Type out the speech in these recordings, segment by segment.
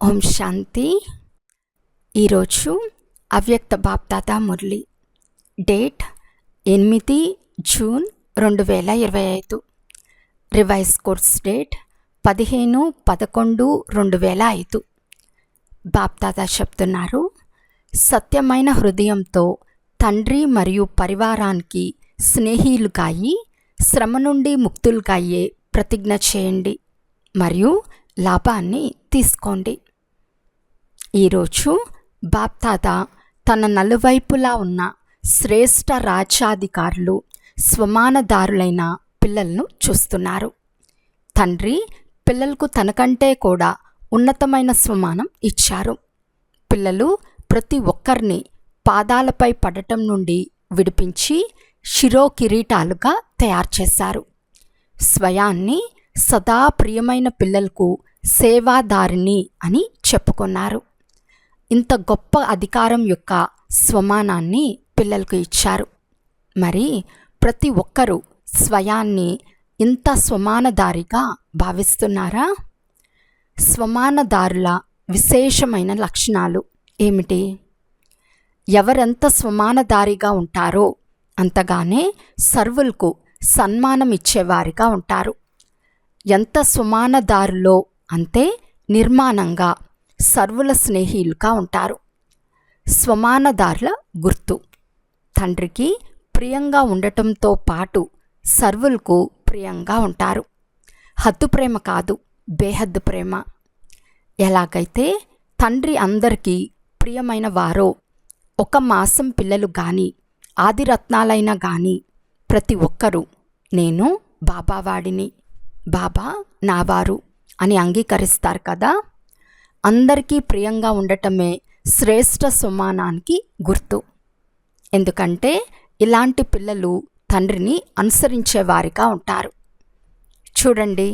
ఓం శాంతి. ఈరోజు అవ్యక్త BapDada Murali. Date 8 June 2025. Revise course date 15/11/2005. BapDada చెప్తున్నారు, సత్యమైన హృదయంతో తండ్రి మరియు పరివారానికి స్నేహితులుగా అయి శ్రమ నుండి ముక్తులుగా అయ్యే ప్రతిజ్ఞ చేయండి మరియు లాభాన్ని తీసుకోండి. ఈరోజు బాప్దాదా తన నలువైపులా ఉన్న శ్రేష్ఠ రాజ్యాధికారులు స్వమానదారులైన పిల్లలను చూస్తున్నారు. తండ్రి పిల్లలకు తనకంటే కూడా ఉన్నతమైన స్వమానం ఇచ్చారు. పిల్లలు ప్రతి ఒక్కరిని పాదాలపై పడటం నుండి విడిపించి శిరో కిరీటాలుగా తయారు చేశారు. స్వయాన్ని సదా ప్రియమైన పిల్లలకు సేవాదారిని అని చెప్పుకున్నారు. ఇంత గొప్ప అధికారం యొక్క స్వమానాన్ని పిల్లలకు ఇచ్చారు. మరి ప్రతి ఒక్కరూ స్వయాన్ని ఇంత స్వమానదారిగా భావిస్తున్నారా? స్వమానదారుల విశేషమైన లక్షణాలు ఏమిటి? ఎవరెంత స్వమానదారిగా ఉంటారో అంతగానే సర్వులకు సన్మానం ఇచ్చేవారిగా ఉంటారు. ఎంత స్వమానదారులో అంతే నిర్మాణంగా సర్వుల స్నేహితులుగా ఉంటారు. స్వమానదారుల గుర్తు తండ్రికి ప్రియంగా ఉండటంతో పాటు సర్వులకు ప్రియంగా ఉంటారు. హద్దు ప్రేమ కాదు, బేహద్దు ప్రేమ. ఎలాగైతే తండ్రి అందరికీ ప్రియమైన వారో, ఒక మాసం పిల్లలు కానీ ఆదిరత్నాలైనా కానీ ప్రతి ఒక్కరూ నేను బాబావాడిని, బాబా నావారు అని అంగీకరిస్తారు కదా. అందరికీ ప్రియంగా ఉండటమే శ్రేష్ఠ స్వమానానికి గుర్తు. ఎందుకంటే ఇలాంటి పిల్లలు తండ్రిని అనుసరించేవారిగా ఉంటారు. చూడండి,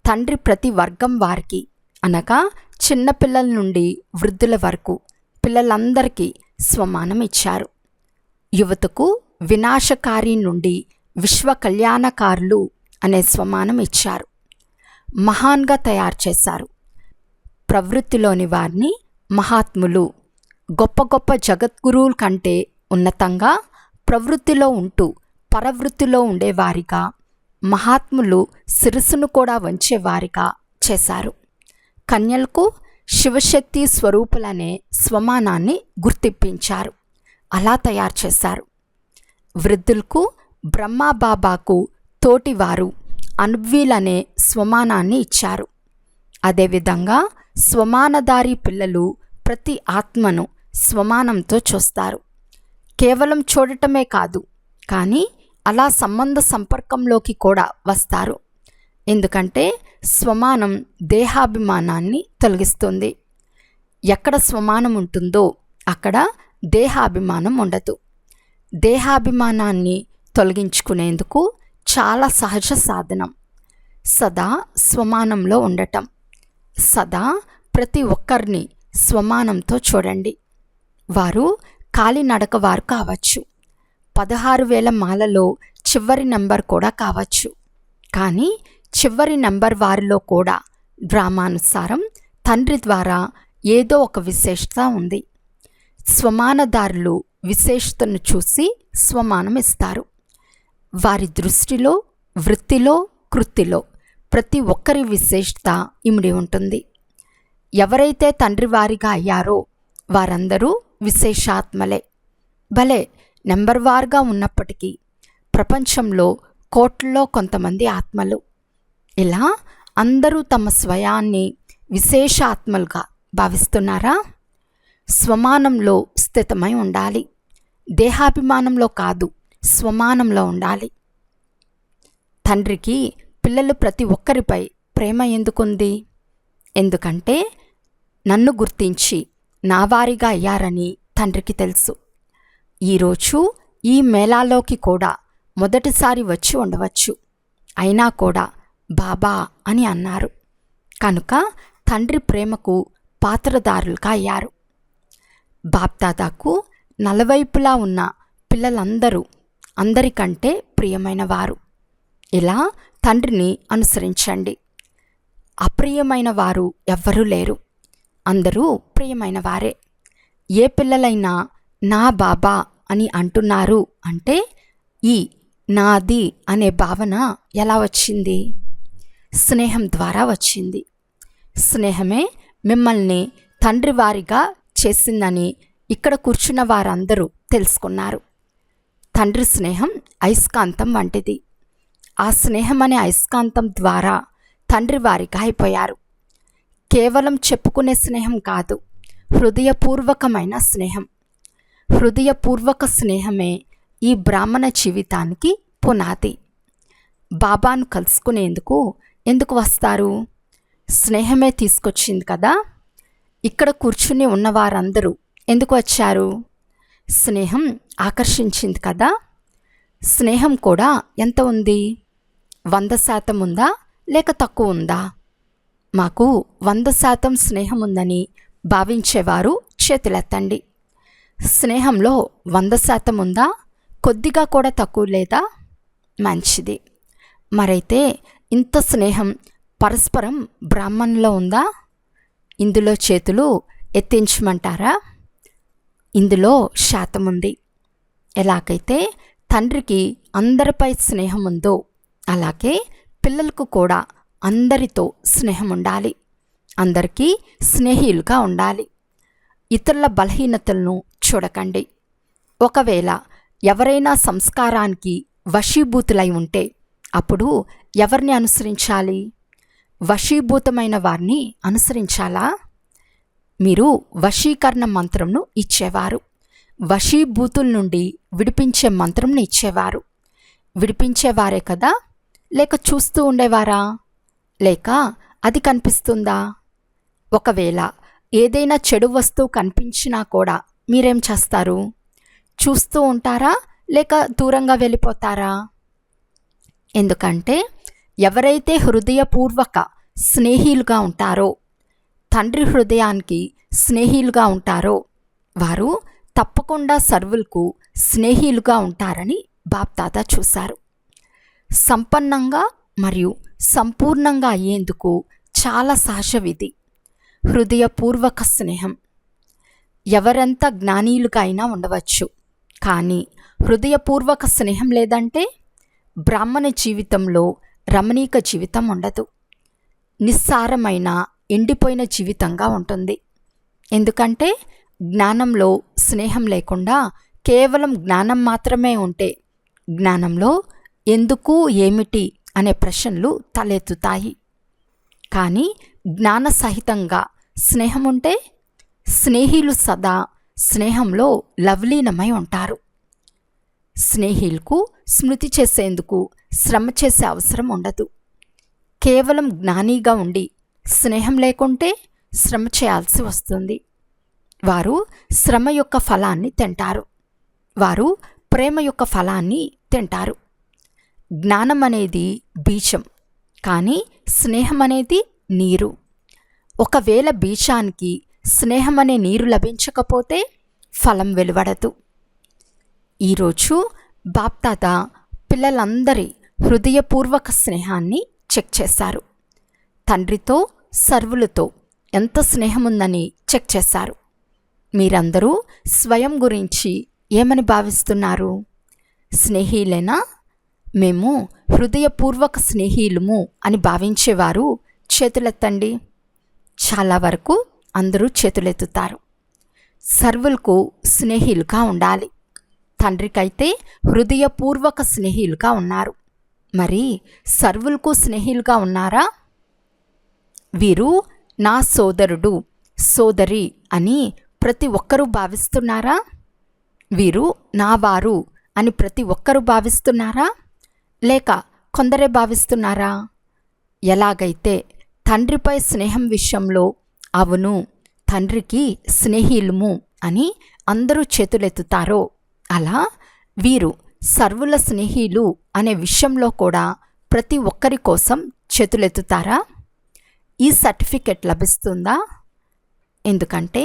తండ్రి ప్రతి వర్గం వారికి అనగా చిన్నపిల్లల నుండి వృద్ధుల వరకు పిల్లలందరికీ స్వమానం ఇచ్చారు. యువతకు వినాశకారి నుండి విశ్వ కళ్యాణకారులు అనే స్వమానం ఇచ్చారు. మహాన్గా తయారు చేశారు. ప్రవృత్తిలోని వారిని మహాత్ములు, గొప్ప గొప్ప జగద్గురువుల కంటే ఉన్నతంగా ప్రవృత్తిలో ఉంటూ పరవృత్తిలో ఉండేవారిగా, మహాత్ములు శిరస్సును కూడా వంచేవారిగా చేశారు. కన్యలకు శివశక్తి స్వరూపులనే స్వమానాన్ని గుర్తింపించారు. అలా తయారు చేశారు. వృద్ధులకు బ్రహ్మబాబాకు తోటివారు అనుభ్వీలనే స్వమానాన్ని ఇచ్చారు. అదేవిధంగా స్వమానదారి పిల్లలు ప్రతి ఆత్మను స్వమానంతో చూస్తారు. కేవలం చూడటమే కాదు, కానీ అలా సంబంధ సంపర్కంలోకి కూడా వస్తారు. ఎందుకంటే స్వమానం దేహాభిమానాన్ని తొలగిస్తుంది. ఎక్కడ స్వమానం ఉంటుందో అక్కడ దేహాభిమానం ఉండదు. దేహాభిమానాన్ని తొలగించుకునేందుకు చాలా సహజ సాధనం సదా స్వమానంలో ఉండటం. సదా ప్రతి ఒక్కరిని స్వమానంతో చూడండి. వారు కాలినడక వారు కావచ్చు, 16,000 మాలలో చివరి నెంబర్ కూడా కావచ్చు. కానీ చివరి నెంబర్ వారిలో కూడా డ్రామానుసారం తండ్రి ద్వారా ఏదో ఒక విశేషత ఉంది. స్వమానదారులు విశేషతను చూసి స్వమానం ఇస్తారు. వారి దృష్టిలో, వృత్తిలో, కృతిలో ప్రతి ఒక్కరి విశేషత ఇమిడి ఉంటుంది. ఎవరైతే తండ్రి వారిగా అయ్యారో వారందరూ విశేషాత్మలే. భలే నెంబర్ వార్గా ఉన్నప్పటికీ ప్రపంచంలో కోట్లలో కొంతమంది ఆత్మలు. ఇలా అందరూ తమ స్వయాన్ని విశేష ఆత్మలుగా భావిస్తున్నారా? స్వమానంలో స్థితమై ఉండాలి. దేహాభిమానంలో కాదు, స్వమానంలో ఉండాలి. తండ్రికి పిల్లలు ప్రతి ఒక్కరిపై ప్రేమ ఎందుకుంది? ఎందుకంటే నన్ను గుర్తించి నా వారిగా అయ్యారని తండ్రికి తెలుసు. ఈరోజు ఈ మేళాలోకి కూడా మొదటిసారి వచ్చి ఉండవచ్చు, అయినా కూడా బాబా అని అన్నారు. కనుక తండ్రి ప్రేమకు పాత్రదారులుగా అయ్యారు. బాప్దాదాకు నలువైపులా ఉన్న పిల్లలందరూ అందరికంటే ప్రియమైన వారు. ఇలా తండ్రిని అనుసరించండి. అప్రియమైన వారు ఎవ్వరూ లేరు. అందరూ ప్రియమైన వారే. ఏ పిల్లలైనా నా బాబా అని అంటున్నారు అంటే ఈ నాది అనే భావన ఎలా వచ్చింది? స్నేహం ద్వారా వచ్చింది. స్నేహమే మిమ్మల్ని తండ్రి వారిగా చేసిందని ఇక్కడ కూర్చున్న వారందరూ తెలుసుకున్నారు. తండ్రి స్నేహం అయస్కాంతం వంటిది. ఆ స్నేహం అనే అయస్కాంతం ద్వారా తండ్రి వారిగా అయిపోయారు. కేవలం చెప్పుకునే స్నేహం కాదు, హృదయపూర్వకమైన స్నేహం. హృదయపూర్వక స్నేహమే ఈ బ్రాహ్మణ జీవితానికి పునాది. బాబాను కలుసుకునేందుకు ఎందుకు వస్తారు? స్నేహమే తీసుకొచ్చింది కదా. ఇక్కడ కూర్చుని ఉన్నవారందరూ ఎందుకు వచ్చారు? స్నేహం ఆకర్షించింది కదా. స్నేహం కూడా ఎంత ఉంది? 100% ఉందా లేక తక్కువ ఉందా? మాకు 100% స్నేహం ఉందని భావించేవారు చేతులెత్తండి. స్నేహంలో 100% ఉందా? కొద్దిగా కూడా తక్కువ లేదా? మంచిది. మరైతే ఇంత స్నేహం పరస్పరం బ్రాహ్మణులో ఉందా? ఇందులో చేతులు ఎత్తించమంటారా? ఇందులో శాతం ఉంది. ఎలాగైతే తండ్రికి అందరిపై స్నేహం ఉందో అలాగే పిల్లలకు కూడా అందరితో స్నేహం ఉండాలి. అందరికీ స్నేహితులుగా ఉండాలి. ఇతరుల బలహీనతలను చూడకండి. ఒకవేళ ఎవరైనా సంస్కారానికి వశీభూతులై ఉంటే అప్పుడు ఎవరిని అనుసరించాలి? వశీభూతమైన వారిని అనుసరించాలా? మీరు వశీకరణ మంత్రంను ఇచ్చేవారు. వశీభూతుల నుండి విడిపించే మంత్రంను ఇచ్చేవారు. విడిపించేవారే కదా? లేక చూస్తూ ఉండేవారా? లేక అది కనిపిస్తుందా? ఒకవేళ ఏదైనా చెడు వస్తువు కనిపించినా కూడా మీరేం చేస్తారు? చూస్తూ ఉంటారా లేక దూరంగా వెళ్ళిపోతారా? ఎందుకంటే ఎవరైతే హృదయపూర్వక స్నేహితులుగా ఉంటారో, తండ్రి హృదయానికి స్నేహితులుగా ఉంటారో వారు తప్పకుండా సర్వులకు స్నేహితులుగా ఉంటారని బాప్దాదా చూశారు. సంపన్నంగా మరియు సంపూర్ణంగా అయ్యేందుకు చాలా సహజ విధి హృదయపూర్వక స్నేహం. ఎవరెంత జ్ఞానీయులుగా అయినా ఉండవచ్చు, కానీ హృదయపూర్వక స్నేహం లేదంటే బ్రాహ్మణ జీవితంలో రమణీక జీవితం ఉండదు. నిస్సారమైన ఎండిపోయిన జీవితంగా ఉంటుంది. ఎందుకంటే జ్ఞానంలో స్నేహం లేకుండా కేవలం జ్ఞానం మాత్రమే ఉంటే జ్ఞానంలో ఎందుకు ఏమిటి అనే ప్రశ్నలు తలెత్తుతాయి. కానీ జ్ఞాన సహితంగా స్నేహం ఉంటే స్నేహితులు సదా స్నేహంలో లవలీనమై ఉంటారు. స్నేహితులకు స్మృతి చేసేందుకు శ్రమ చేసే అవసరం ఉండదు. కేవలం జ్ఞానిగా ఉండి స్నేహం లేకుంటే శ్రమ చేయాల్సి వస్తుంది. వారు శ్రమ యొక్క ఫలాన్ని తింటారు. వారు ప్రేమ యొక్క ఫలాన్ని తింటారు. జ్ఞానం అనేది బీజం, కానీ స్నేహం అనేది నీరు. ఒకవేళ బీజానికి స్నేహం అనే నీరు లభించకపోతే ఫలం వెలువడదు. ఈరోజు బాప్దాదా పిల్లలందరి హృదయపూర్వక స్నేహాన్ని చెక్ చేశారు. తండ్రితో సర్వులతో ఎంత స్నేహం ఉందని చెక్ చేశారు. మీరందరూ స్వయం గురించి ఏమని భావిస్తున్నారు? స్నేహితులేనా? మేము హృదయపూర్వక స్నేహితులము అని భావించేవారు చేతులెత్తండి. చాలా వరకు అందరూ చేతులెత్తుతారు. సర్వులకు స్నేహితులుగా ఉండాలి. తండ్రికైతే హృదయపూర్వక స్నేహితులుగా ఉన్నారు. మరి సర్వులకు స్నేహితులుగా ఉన్నారా? వీరు నా సోదరుడు సోదరి అని ప్రతి ఒక్కరూ భావిస్తున్నారా? వీరు నా వారు అని ప్రతి ఒక్కరూ భావిస్తున్నారా? లేక కొందరే భావిస్తున్నారా? ఎలాగైతే తండ్రిపై స్నేహం విషయంలో అవును తండ్రికి స్నేహితులము అని అందరూ చేతులెత్తుతారో అలా వీరు సర్వుల స్నేహితులు అనే విషయంలో కూడా ప్రతి ఒక్కరి కోసం చేతులెత్తుతారా? ఈ సర్టిఫికెట్ లభిస్తుందా? ఎందుకంటే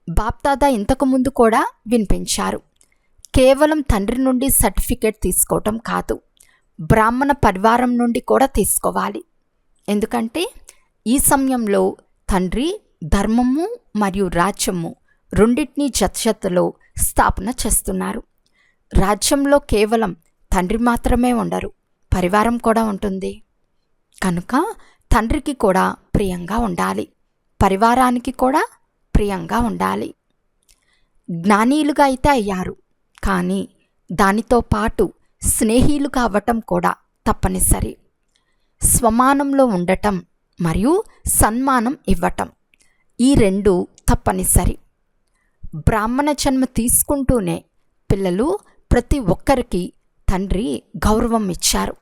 బాప్దాదా ఇంతకుముందు కూడా వినిపించారు. కేవలం తండ్రి నుండి సర్టిఫికెట్ తీసుకోవటం కాదు, బ్రాహ్మణ పరివారం నుండి కూడా తీసుకోవాలి. ఎందుకంటే ఈ సమయంలో తండ్రి ధర్మము మరియు రాజ్యము రెండింటినీ జతలో స్థాపన చేస్తున్నారు. రాజ్యంలో కేవలం తండ్రి మాత్రమే ఉండరు, పరివారం కూడా ఉంటుంది. కనుక తండ్రికి కూడా ప్రియంగా ఉండాలి, పరివారానికి కూడా ప్రియంగా ఉండాలి. జ్ఞానీయులుగా అయితే అయ్యారు, కానీ దానితో పాటు స్నేహిలుగా అవ్వటం కూడా తప్పనిసరి. స్వమానంలో ఉండటం మరియు సన్మానం ఇవ్వటం, ఈ రెండు తప్పనిసరి. బ్రాహ్మణ జన్మ తీసుకుంటూనే పిల్లలు ప్రతి ఒక్కరికి తండ్రి గౌరవం ఇచ్చారు.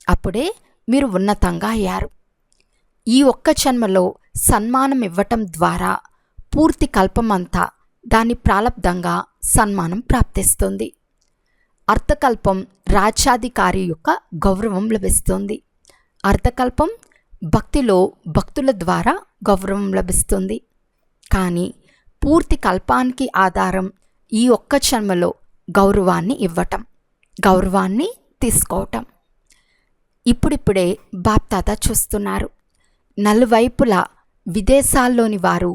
అప్పుడే మీరు ఉన్నతంగా అయ్యారు. ఈ ఒక్క జన్మలో సన్మానం ఇవ్వటం ద్వారా పూర్తి కల్పమంతా దాని ప్రాలబ్ధంగా సన్మానం ప్రాప్తిస్తుంది. అర్థకల్పం రాజ్యాధికారి యొక్క గౌరవం లభిస్తుంది. అర్థకల్పం భక్తిలో భక్తుల ద్వారా గౌరవం లభిస్తుంది. కానీ పూర్తి కల్పానికి ఆధారం ఈ ఒక్క జన్మలో గౌరవాన్ని ఇవ్వటం, గౌరవాన్ని తీసుకోవటం. ఇప్పుడిప్పుడే బాప్దాదా చూస్తున్నారు. నలువైపులా విదేశాల్లోని వారు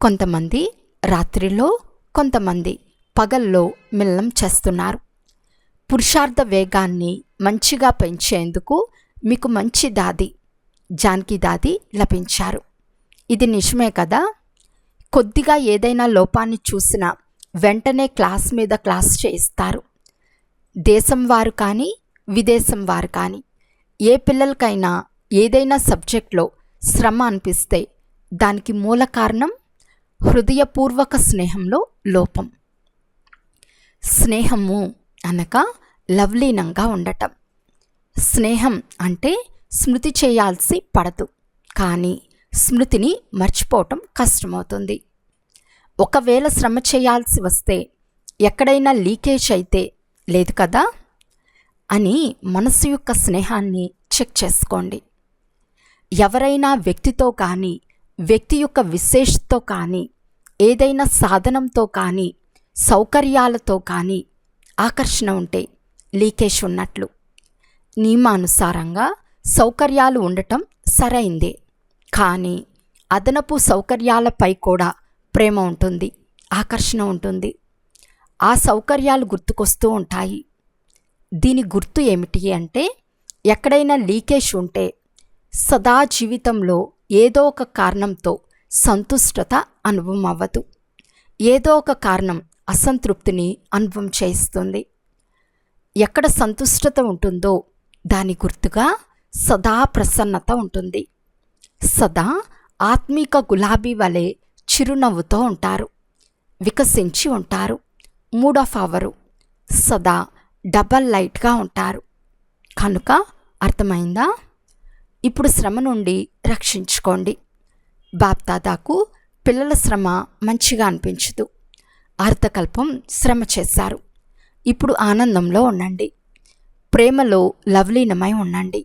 కొంతమంది రాత్రిలో, కొంతమంది పగల్లో మిలనం చేస్తున్నారు. పురుషార్థ వేగాన్ని మంచిగా పెంచేందుకు మీకు మంచి దాది, జానకి దాది లభించారు. ఇది నిజమే కదా. కొద్దిగా ఏదైనా లోపాన్ని చూసినా వెంటనే క్లాస్ మీద క్లాస్ చేయిస్తారు. దేశం వారు కానీ విదేశం వారు కానీ ఏ పిల్లలకైనా ఏదైనా సబ్జెక్ట్లో శ్రమ అనిపిస్తే దానికి మూల కారణం హృదయపూర్వక స్నేహంలో లోపం. స్నేహము అనగా లవ్లీనంగా ఉండటం. స్నేహం అంటే స్మృతి చేయాల్సి పడదు, కానీ స్మృతిని మర్చిపోవటం కష్టమవుతుంది. ఒకవేళ శ్రమ చేయాల్సి వస్తే ఎక్కడైనా లీకేజ్ అయితే లేదు కదా అని మనసు యొక్క స్నేహాన్ని చెక్ చేసుకోండి. ఎవరైనా వ్యక్తితో కానీ, వ్యక్తి యొక్క విశేషతో కానీ, ఏదైనా సాధనంతో కానీ, సౌకర్యాలతో కానీ ఆకర్షణ ఉంటే లీకేజ్ ఉన్నట్లు. నియమానుసారంగా సౌకర్యాలు ఉండటం సరైందే, కానీ అదనపు సౌకర్యాలపై కూడా ప్రేమ ఉంటుంది, ఆకర్షణ ఉంటుంది. ఆ సౌకర్యాలు గుర్తుకొస్తూ ఉంటాయి. దీని గుర్తు ఏమిటి అంటే, ఎక్కడైనా లీకేజ్ ఉంటే సదా జీవితంలో ఏదో ఒక కారణంతో సంతుష్టత అనుభవం అవ్వదు. ఏదో ఒక కారణం అసంతృప్తిని అనుభవం చేయిస్తుంది. ఎక్కడ సంతుష్టత ఉంటుందో దాని గుర్తుగా సదా ప్రసన్నత ఉంటుంది. సదా ఆత్మీక గులాబీ వలె చిరునవ్వుతో ఉంటారు, వికసించి ఉంటారు. మూడ్ ఆఫ్ అవరు సదా డబల్ లైట్గా ఉంటారు. కనుక అర్థమైందా? ఇప్పుడు శ్రమ నుండి రక్షించుకోండి. బాప్దాదాకు పిల్లల శ్రమ మంచిగా అనిపించదు. అర్థకల్పం శ్రమ చేశారు. ఇప్పుడు ఆనందంలో ఉండండి, ప్రేమలో లవ్లీనమై ఉండండి.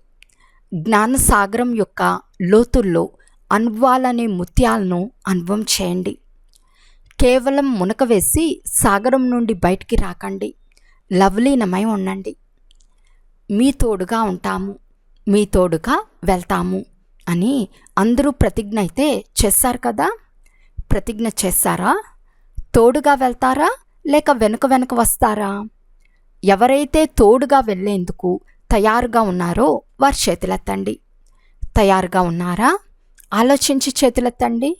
జ్ఞానసాగరం యొక్క లోతుల్లో అనుభవాలనే ముత్యాలను అనుభవం చేయండి. కేవలం మునక వేసి సాగరం నుండి బయటికి రాకండి, లవ్లీనమై ఉండండి. మీ తోడుగా ఉంటాము, మీ తోడుగా వెళ్తాము అని అందరూ ప్రతిజ్ఞ అయితే చేశారు కదా. ప్రతిజ్ఞ చేశారా? తోడుగా వెళ్తారా లేక వెనుక వెనుక వస్తారా? ఎవరైతే తోడుగా వెళ్ళేందుకు తయారుగా ఉన్నారో వారు చేతులెత్తండి. తయారుగా ఉన్నారా? ఆలోచించి చేతులెత్తండి.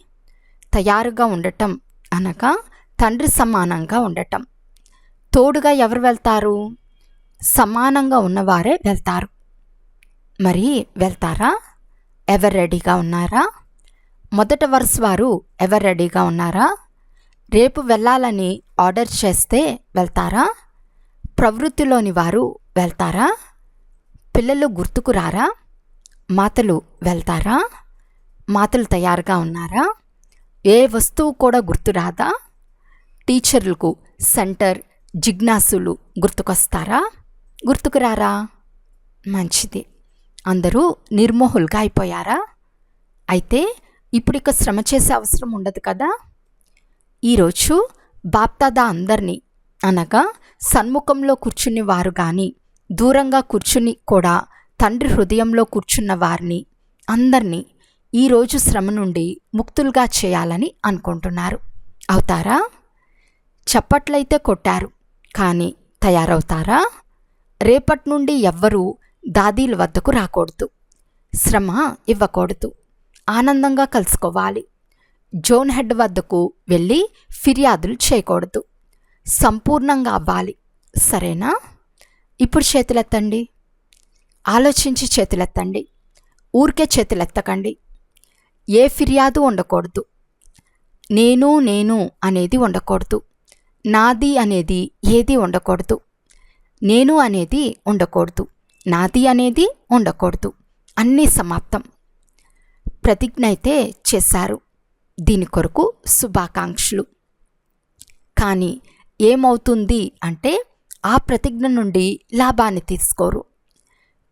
తయారుగా ఉండటం అనగా తండ్రి సమానంగా ఉండటం. తోడుగా ఎవరు వెళ్తారు? సమానంగా ఉన్నవారే వెళ్తారు. మరి వెళ్తారా? ఎవరు రెడీగా ఉన్నారా? మొదట వరుస వారు ఎవరు రెడీగా ఉన్నారా? రేపు వెళ్ళాలని ఆర్డర్ చేస్తే వెళ్తారా? ప్రవృత్తిలోని వారు వెళ్తారా? పిల్లలు గుర్తుకు రారా? మాతలు వెళ్తారా? మాతలు తయారుగా ఉన్నారా? ఏ వస్తువు కూడా గుర్తురాదా? టీచర్లకు సెంటర్ జిజ్ఞాసులు గుర్తుకొస్తారా? గుర్తుకురారా? మంచిది. అందరూ నిర్మోహులుగా అయిపోయారా? అయితే ఇప్పుడు ఇక శ్రమ చేసే అవసరం ఉండదు కదా. ఈరోజు బాప్దాదా అందరినీ, అనగా సన్ముఖంలో కూర్చుని వారు కానీ దూరంగా కూర్చుని కూడా తండ్రి హృదయంలో కూర్చున్న వారిని అందరినీ ఈరోజు శ్రమ నుండి ముక్తులుగా చేయాలని అనుకుంటున్నారు. అవుతారా? చప్పట్లయితే కొట్టారు, కానీ తయారవుతారా? రేపటి నుండి ఎవ్వరూ దాదీల వద్దకు రాకూడదు, శ్రమ ఇవ్వకూడదు, ఆనందంగా కలుసుకోవాలి. జోన్ హెడ్ వద్దకు వెళ్ళి ఫిర్యాదులు చేయకూడదు, సంపూర్ణంగా అవ్వాలి. సరేనా? ఇప్పుడు చేతులెత్తండి. ఆలోచించి చేతులెత్తండి. ఊరికే చేతులెత్తకండి. ఏ ఫిర్యాదు ఉండకూడదు. నేను నేను అనేది ఉండకూడదు. నాది అనేది ఏది ఉండకూడదు. నేను అనేది ఉండకూడదు. నాది అనేది ఉండకూడదు. అన్నీ సమాప్తం. ప్రతిజ్ఞ అయితే చేశారు. దీని కొరకు శుభాకాంక్షలు. కానీ ఏమవుతుంది అంటే ఆ ప్రతిజ్ఞ నుండి లాభాన్ని తీసుకోరు.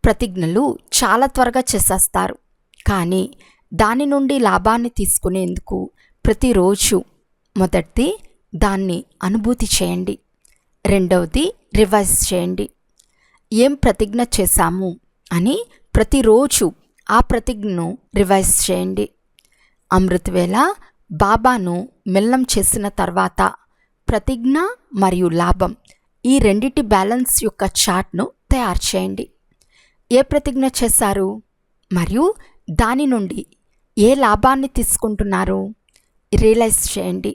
ప్రతిజ్ఞలు చాలా త్వరగా చేసేస్తారు, కానీ దాని నుండి లాభాన్ని తీసుకునేందుకు ప్రతిరోజు మొదటిది దాన్ని అనుభూతి చేయండి, రెండవది రివైజ్ చేయండి. ఏం ప్రతిజ్ఞ చేశాము అని ప్రతిరోజు ఆ ప్రతిజ్ఞను రివైజ్ చేయండి. అమృతవేళ బాబాను మిలనం చేసిన తర్వాత ప్రతిజ్ఞ మరియు లాభం ఈ రెండిటి బ్యాలెన్స్ యొక్క చార్ట్ను తయారు చేయండి. ఏ ప్రతిజ్ఞ చేశారు మరియు దాని నుండి ఏ లాభాన్ని తీసుకుంటున్నారు రియలైజ్ చేయండి,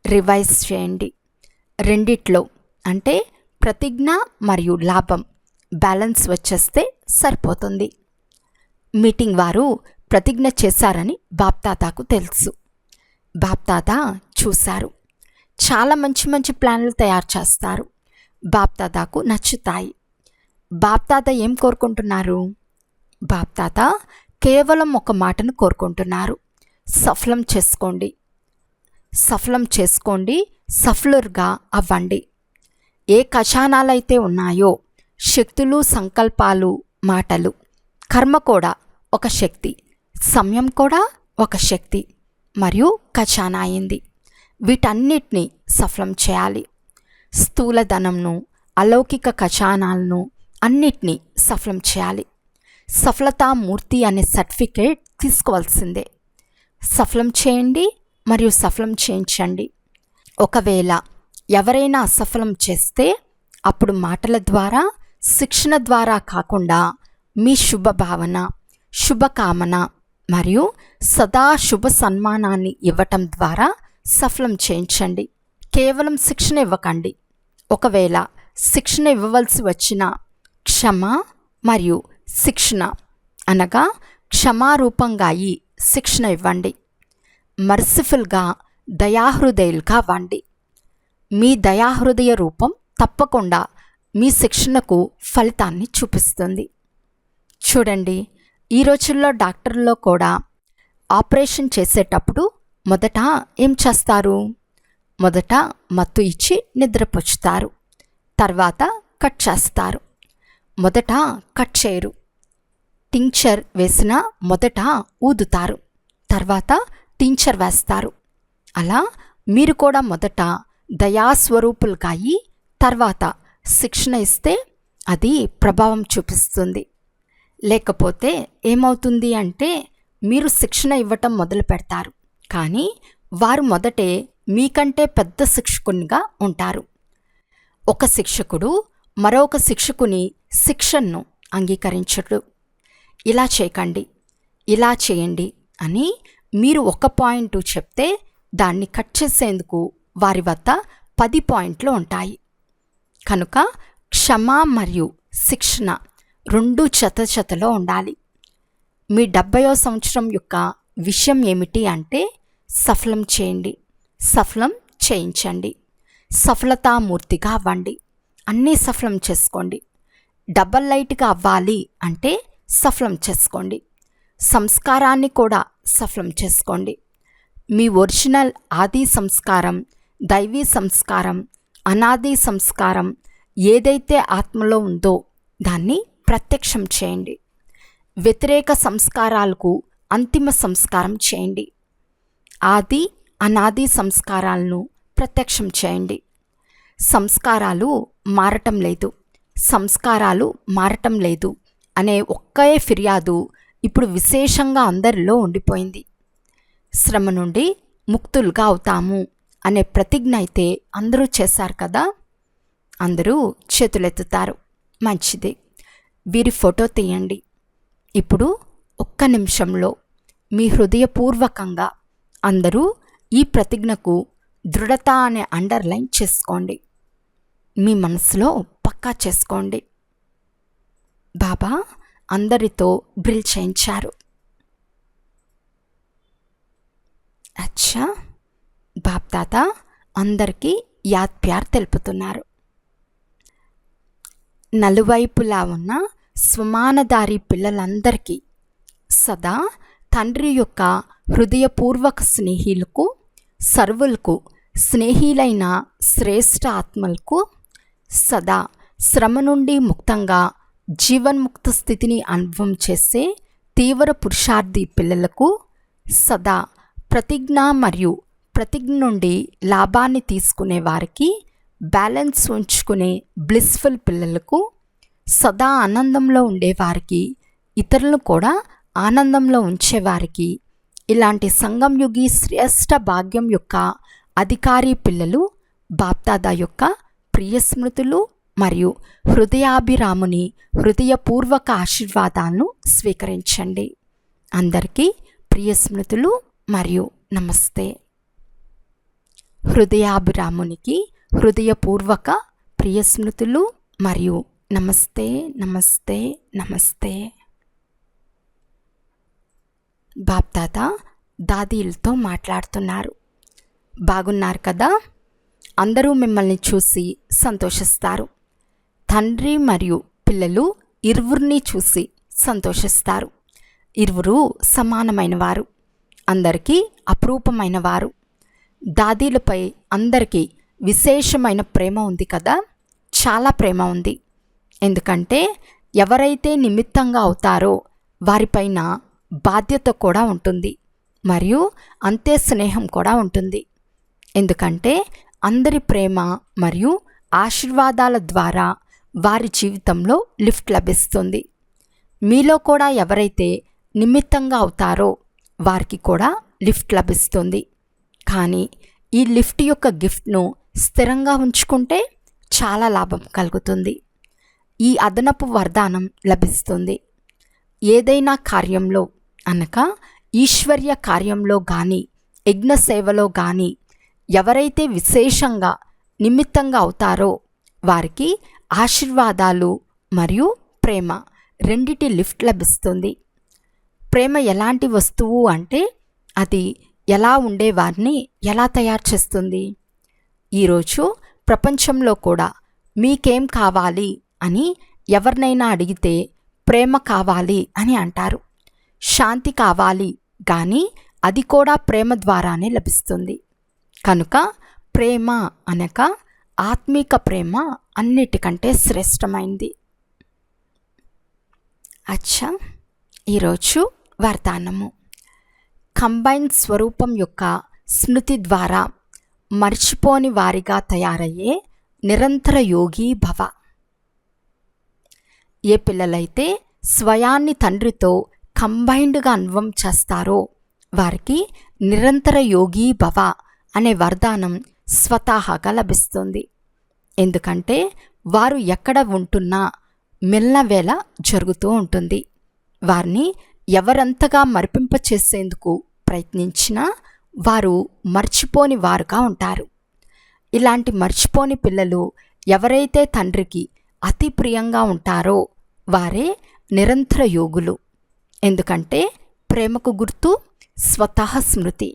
రివైజ్ చేయండి. రెండిట్లో అంటే ప్రతిజ్ఞ మరియు లాభం బ్యాలెన్స్ వచ్చేస్తే సరిపోతుంది. మీటింగ్ వారు ప్రతిజ్ఞ చేశారని బాప్దాదాకు తెలుసు. బాప్దాదా చూశారు. చాలా మంచి మంచి ప్లాన్లు తయారు చేస్తారు. బాప్దాదాకు నచ్చుతాయి. బాప్దాదా ఏం కోరుకుంటున్నారు? బాప్దాదా కేవలం ఒక మాటను కోరుకుంటున్నారు, సఫలం చేసుకోండి, సఫలం చేసుకోండి, సఫలుగా అవ్వండి. ఏ ఖజానాలైతే ఉన్నాయో శక్తులు, సంకల్పాలు, మాటలు, కర్మ కూడా ఒక శక్తి, సమయం కూడా ఒక శక్తి మరియు ఖజానా అయింది. వీటన్నిటినీ సఫలం చేయాలి. స్థూల ధనంను, అలౌకిక ఖజానాలను అన్నిటినీ సఫలం చేయాలి. సఫలతామూర్తి అనే సర్టిఫికేట్ తీసుకోవాల్సిందే. సఫలం చేయండి మరియు సఫలం చేయించండి. ఒకవేళ ఎవరైనా అసఫలం చేస్తే అప్పుడు మాటల ద్వారా, శిక్షణ ద్వారా కాకుండా మీ శుభభావన, శుభకామన మరియు సదా శుభ సన్మానాన్ని ఇవ్వటం ద్వారా సఫలం చేయించండి. కేవలం శిక్షణ ఇవ్వకండి. ఒకవేళ శిక్షణ ఇవ్వవలసి వచ్చిన క్షమ మరియు శిక్షణ అనగా క్షమారూపంగా ఈ శిక్షణ ఇవ్వండి. మర్సిఫుల్గా, దయాహృదయులుగా అవ్వండి. మీ దయాహృదయ రూపం తప్పకుండా మీ శిక్షణకు ఫలితాన్ని చూపిస్తుంది. చూడండి, ఈ రోజుల్లో డాక్టర్లో కూడా ఆపరేషన్ చేసేటప్పుడు మొదట ఏం చేస్తారు? మొదట మత్తు ఇచ్చి నిద్రపుచ్చుతారు, తర్వాత కట్ చేస్తారు. మొదట కట్ చేయరు. టింక్చర్ వేసిన మొదట ఊదుతారు, తర్వాత టింక్చర్ వేస్తారు. అలా మీరు కూడా మొదట దయాస్వరూపులుగా అయ్యి తర్వాత శిక్షణ ఇస్తే అది ప్రభావం చూపిస్తుంది. లేకపోతే ఏమవుతుంది అంటే మీరు శిక్షణ ఇవ్వటం మొదలు పెడతారు, కానీ వారు మొదటే మీకంటే పెద్ద శిక్షకునిగా ఉంటారు. ఒక శిక్షకుడు మరొక శిక్షకుని శిక్షణను అంగీకరించడు. ఇలా చేయకండి, ఇలా చేయండి అని మీరు ఒక పాయింట్ చెప్తే దాన్ని కట్ చేసేందుకు వారి వద్ద 10 పాయింట్లు ఉంటాయి. కనుక క్షమ మరియు శిక్షణ రెండూ జతలో ఉండాలి. మీ 70వ సంవత్సరం యొక్క విషయం ఏమిటి అంటే సఫలం చేయండి, సఫలం చేయించండి, సఫలతామూర్తిగా అవ్వండి. అన్నీ సఫలం చేసుకోండి. డబల్ లైట్గా అవ్వాలి అంటే సఫలం చేసుకోండి. సంస్కారాన్ని కూడా సఫలం చేసుకోండి. మీ ఒరిజినల్ ఆది సంస్కారం, దైవీ సంస్కారం, అనాది సంస్కారం ఏదైతే ఆత్మలో ఉందో దాన్ని ప్రత్యక్షం చేయండి. వ్యతిరేక సంస్కారాలకు అంతిమ సంస్కారం చేయండి. ఆది అనాది సంస్కారాలను ప్రత్యక్షం చేయండి. సంస్కారాలు మారటం లేదు, సంస్కారాలు మారటం లేదు అనే ఒక్కే ఫిర్యాదు ఇప్పుడు విశేషంగా అందరిలో ఉండిపోయింది. శ్రమ నుండి ముక్తులుగా అవుతాము అనే ప్రతిజ్ఞ అయితే అందరూ చేశారు కదా. అందరూ చేతులెత్తుతారు. మంచిది. వీరి ఫోటో తీయండి. ఇప్పుడు ఒక్క నిమిషంలో మీ హృదయపూర్వకంగా అందరూ ఈ ప్రతిజ్ఞకు దృఢత అనే అండర్లైన్ చేసుకోండి. మీ మనసులో పక్కా చేసుకోండి. బాబా అందరితో డ్రిల్ చేయించారు. అచ్చా, బాప్ తాత అందరికీ యాద్ ప్యార్ తెలుపుతున్నారు. నలువైపులా ఉన్న స్వమానదారి పిల్లలందరికీ సదా తండ్రి యొక్క హృదయపూర్వక స్నేహిలకు, సర్వులకు స్నేహిలైన శ్రేష్ఠ ఆత్మలకు, సదా శ్రమ నుండి ముక్తంగా జీవన్ముక్త స్థితిని అనుభవం చేసే తీవ్ర పురుషార్థి పిల్లలకు, సదా ప్రతిజ్ఞ మరియు ప్రతిజ్ఞ నుండి లాభాన్ని తీసుకునే వారికి, బ్యాలెన్స్ ఉంచుకునే బ్లిస్ఫుల్ పిల్లలకు, సదా ఆనందంలో ఉండేవారికి, ఇతరులను కూడా ఆనందంలో ఉంచేవారికి, ఇలాంటి సంగంయుగి శ్రేష్ఠ భాగ్యం యొక్క అధికారి పిల్లలు బాప్దాదా యొక్క ప్రియ స్మృతులు మరియు హృదయాభిరాముని హృదయపూర్వక ఆశీర్వాదాలను స్వీకరించండి. అందరికీ ప్రియ స్మృతులు మరియు నమస్తే. హృదయాభిరామునికి హృదయపూర్వక ప్రియ స్మృతులు మరియు నమస్తే నమస్తే నమస్తే. బాప్దాదా దాదీలతో మాట్లాడుతున్నారు. బాగున్నారు కదా. అందరూ మిమ్మల్ని చూసి సంతోషిస్తారు. తండ్రి మరియు పిల్లలు ఇరువురిని చూసి సంతోషిస్తారు. ఇరువురు సమానమైన వారు, అందరికీ అపురూపమైన వారు. దాదీలపై అందరికీ విశేషమైన ప్రేమ ఉంది కదా. చాలా ప్రేమ ఉంది. ఎందుకంటే ఎవరైతే నిమిత్తంగా అవుతారో వారిపైన బాధ్యత కూడా ఉంటుంది మరియు అంతే స్నేహం కూడా ఉంటుంది. ఎందుకంటే అందరి ప్రేమ మరియు ఆశీర్వాదాల ద్వారా వారి జీవితంలో లిఫ్ట్ లభిస్తుంది. మీలో కూడా ఎవరైతే నిమిత్తంగా అవుతారో వారికి కూడా లిఫ్ట్ లభిస్తుంది. కానీ ఈ లిఫ్ట్ యొక్క గిఫ్ట్ను స్థిరంగా ఉంచుకుంటే చాలా లాభం కలుగుతుంది. ఈ అదనపు వరదానం లభిస్తుంది. ఏదైనా కార్యంలో అనగా ఈశ్వర్య కార్యంలో కానీ యజ్ఞ సేవలో కానీ ఎవరైతే విశేషంగా నిమిత్తంగా అవుతారో వారికి ఆశీర్వాదాలు మరియు ప్రేమ రెండిటి లిఫ్ట్ లభిస్తుంది. ప్రేమ ఎలాంటి వస్తువు అంటే అది ఎలా ఉండేవారిని ఎలా తయారు చేస్తుంది. ఈరోజు ప్రపంచంలో కూడా మీకేం కావాలి అని ఎవరినైనా అడిగితే ప్రేమ కావాలి అని అంటారు. శాంతి కావాలి కానీ అది కూడా ప్రేమ ద్వారానే లభిస్తుంది. కనుక ప్రేమ అనగా ఆత్మీక ప్రేమ అన్నిటికంటే శ్రేష్టమైంది. అచ్చా, ఈరోజు వరదానము. కంబైన్ స్వరూపం యొక్క స్మృతి ద్వారా మర్చిపోని వారిగా తయారయ్యే నిరంతర యోగి భవ. ఏ పిల్లలైతే స్వయాన్ని తండ్రితో కంబైన్డ్గా అనుభవం చేస్తారో వారికి నిరంతర యోగి భవ అనే వరదానం స్వతహాగా లభిస్తుంది. ఎందుకంటే వారు ఎక్కడ ఉంటున్నా మిల్నవేళ జరుగుతూ ఉంటుంది. వారిని ఎవరంతగా మరిపింపచేసేందుకు ప్రయత్నించినా వారు మర్చిపోని వారుగా ఉంటారు. ఇలాంటి మర్చిపోని పిల్లలు ఎవరైతే తండ్రికి అతి ప్రియంగా ఉంటారో వారే నిరంతర యోగులు. ఎందుకంటే ప్రేమకు గుర్తు స్వతహ స్మృతి.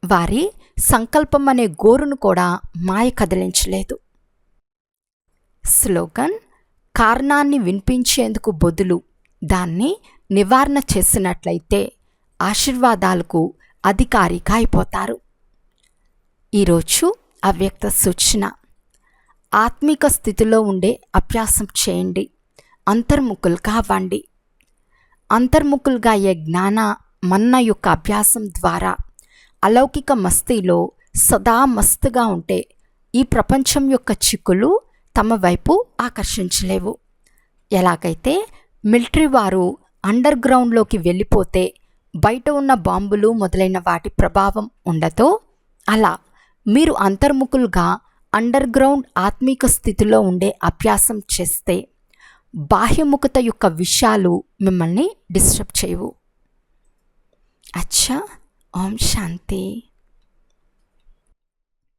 వారి సంకల్పం అనే గోరును కూడా మాయ కదిలించలేదు. స్లోగన్: కారణాన్ని వినిపించేందుకు బదులు దాన్ని నివారణ చేసినట్లయితే ఆశీర్వాదాలకు అధికారిగా అయిపోతారు. ఈరోజు అవ్యక్త సూచన: ఆత్మిక స్థితిలో ఉండే అభ్యాసం చేయండి. అంతర్ముఖులుగా అవ్వండి. అంతర్ముఖులుగా అయ్యే జ్ఞాన మన్న యొక్క అభ్యాసం ద్వారా అలౌకిక మస్తీలో సదా మస్తుగా ఉంటే ఈ ప్రపంచం యొక్క చిక్కులు తమ వైపు ఆకర్షించలేవు. ఎలాగైతే మిలిటరీ వారు అండర్ గ్రౌండ్లోకి వెళ్ళిపోతే బయట ఉన్న బాంబులు మొదలైన వాటి ప్రభావం ఉండదో, అలా మీరు అంతర్ముఖులుగా అండర్ గ్రౌండ్ ఆత్మీక స్థితిలో ఉండే అభ్యాసం చేస్తే బాహ్యముఖత యొక్క విషయాలు మిమ్మల్ని డిస్టర్బ్ చేయవు. అచ్చా. ఓం శాంతి.